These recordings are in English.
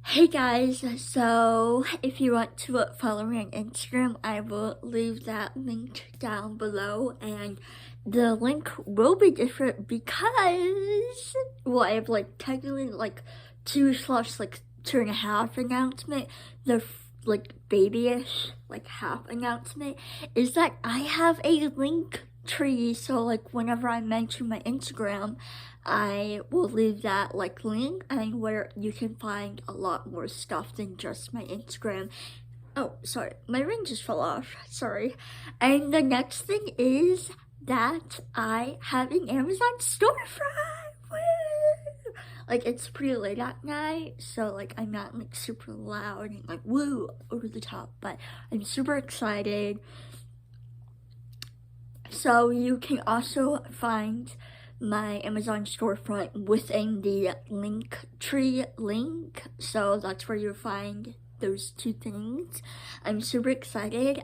Hey guys, so if you want to follow me on Instagram, I will leave that link down below, and the link will be different because, well, I have technically two and a half announcement. The babyish half announcement is that I have a link tree, so whenever I mention my Instagram, I will leave that link and where you can find a lot more stuff than just my Instagram. Oh, sorry, my ring just fell off. Sorry. And the next thing is that I have an Amazon storefront. Woo! It's pretty late at night, so I'm not super loud and woo over the top, but I'm super excited. So you can also find my Amazon storefront within the link tree link. So that's where you'll find those two things. I'm super excited.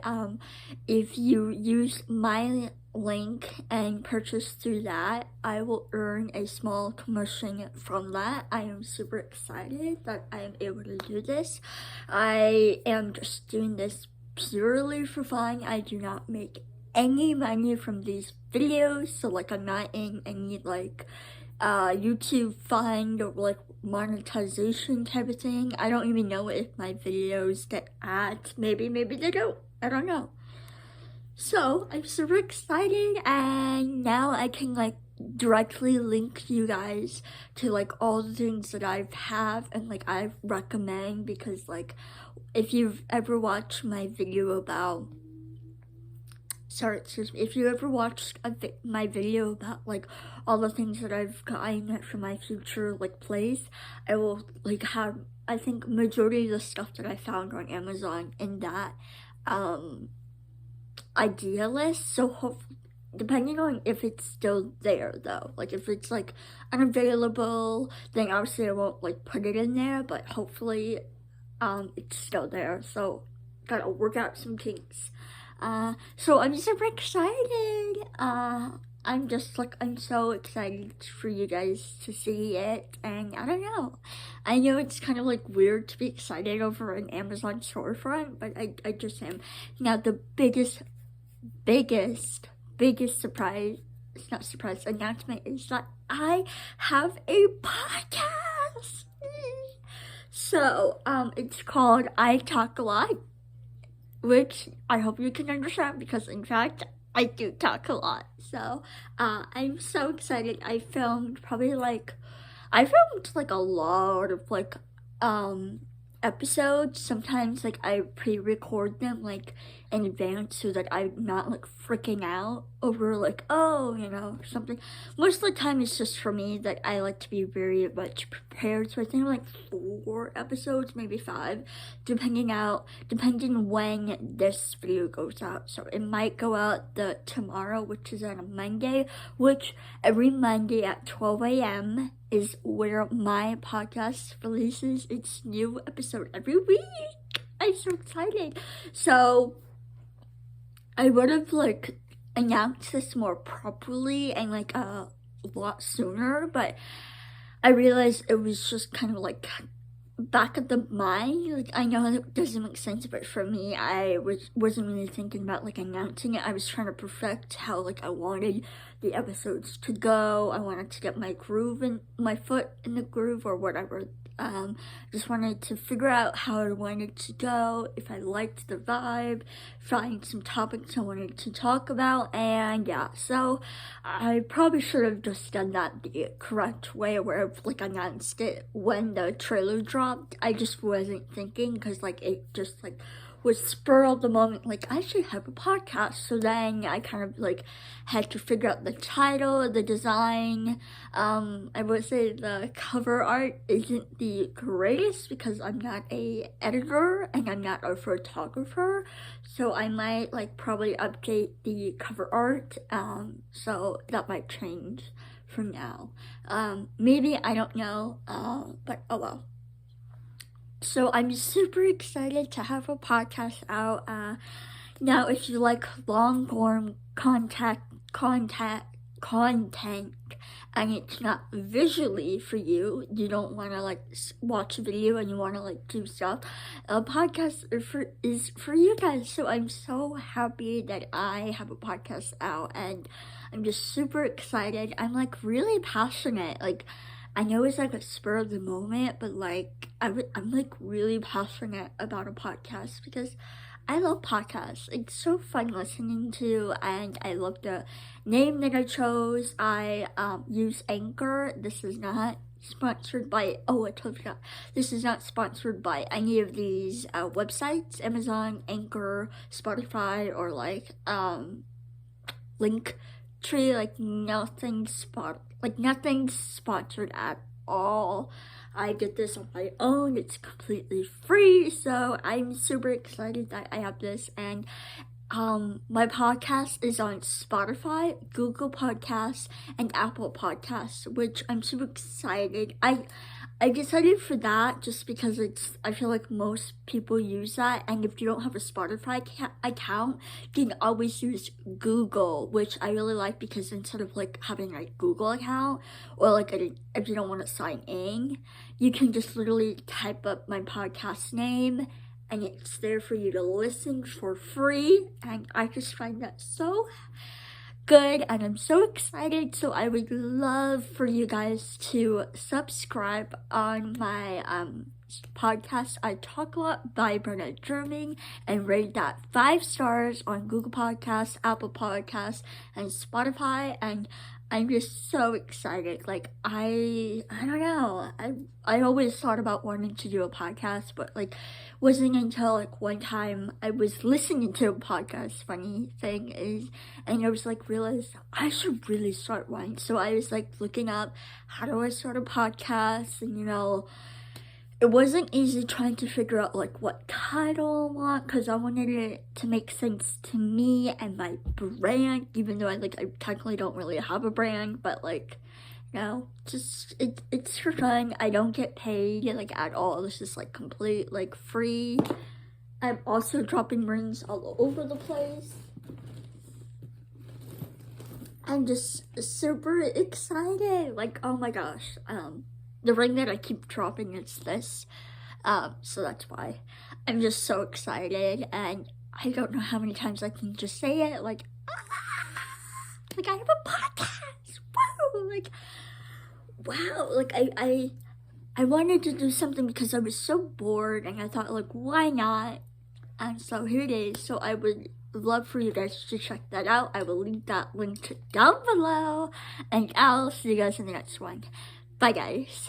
If you use my link and purchase through that, I will earn a small commission from that. I am super excited that I am able to do this. I am just doing this purely for fun. I do not make any money from these videos, so I'm not in any YouTube fund or monetization type of thing. I don't even know if my videos get ads. Maybe they don't. I don't know. So I'm super excited, and now I can directly link you guys to all the things that I have and I recommend, because if you've ever watched my video about if you ever watched my video about all the things that I've gotten for my future place, I will have, I think, majority of the stuff that I found on Amazon in that idea list. So depending on if it's still there though, if it's unavailable, then obviously I won't put it in there, but hopefully it's still there. So gotta work out some kinks. So I'm super excited. I'm so excited for you guys to see it, and I don't know. I know it's kind of weird to be excited over an Amazon storefront, but I just am. Now the biggest surprise, it's not surprise, announcement is that I have a podcast. So, it's called I Talk a Lot, which I hope you can understand, because in fact I do talk a lot. So I'm so excited. I filmed a lot of episodes. Sometimes I pre-record them in advance so that I'm not freaking out over something. Most of the time it's just for me that I like to be very much prepared. So I think 4 episodes, maybe 5, depending when this video goes out. So it might go out tomorrow, which is on a Monday, which every Monday at 12 a.m. is where my podcast releases its new episode every week. I'm so excited. So I would have announced this more properly and a lot sooner, but I realized it was just kind of back of the mind. I know it doesn't make sense, but for me, I wasn't really thinking about announcing it. I was trying to perfect how I wanted the episodes to go. I wanted to get my foot in the groove or whatever. Just wanted to figure out how I wanted to go, if I liked the vibe, find some topics I wanted to talk about, and yeah, so I probably should have just done that the correct way, where I've announced it when the trailer dropped. I just wasn't thinking, because it just was spur of the moment, I should have a podcast. So then I kind of had to figure out the title, the design. I would say the cover art isn't the greatest because I'm not a editor and I'm not a photographer, so I might probably update the cover art, so that might change from now. Maybe, I don't know, but oh well. So I'm super excited to have a podcast out. Now if you like long form content, content and it's not visually for you, you don't want to like watch a video and you want to like do stuff, a podcast is for you guys. So I'm so happy that I have a podcast out, and I'm just super excited. I'm like really passionate. Like, I know it's like a spur of the moment, but like I'm like really passionate about a podcast because I love podcasts. It's so fun listening to, and I love the name that I chose. I use Anchor. This is not sponsored by, I told you that. This is not sponsored by any of these websites, Amazon, Anchor, Spotify, or like Linktree. Nothing's sponsored at all. I get this on my own. It's completely free, so I'm super excited that I have this. And my podcast is on Spotify, Google Podcasts, and Apple Podcasts, which I'm super excited. I decided for that just because I feel like most people use that, and if you don't have a Spotify account, you can always use Google, which I really like because instead of like having a Google account, or like if you don't want to sign in, you can just literally type up my podcast name and it's there for you to listen for free, and I just find that so good, and I'm so excited. So I would love for you guys to subscribe on my podcast, I Talk a Lot by Bernard Jerming, and rate that 5 stars on Google Podcasts, Apple Podcasts, and Spotify. And I'm just so excited. Like, I don't know. I always thought about wanting to do a podcast, but like, wasn't until like one time I was listening to a podcast. Funny thing is, and I was like, realized I should really start one. So I was like looking up, how do I start a podcast? And it wasn't easy trying to figure out like what title I want, because I wanted it to make sense to me and my brand, even though I technically don't really have a brand, but like, just it's for fun. I don't get paid like at all. This is like complete like free. I'm also dropping rings all over the place. I'm just super excited. Like, oh my gosh. The ring that I keep dropping is this. So that's why. I'm just so excited, and I don't know how many times I can just say it, like I have a podcast. Woo! Like, wow. Like, I wanted to do something because I was so bored, and I thought, like, why not? And so here it is. So I would love for you guys to check that out. I will leave that link down below, and I'll see you guys in the next one. Bye, guys.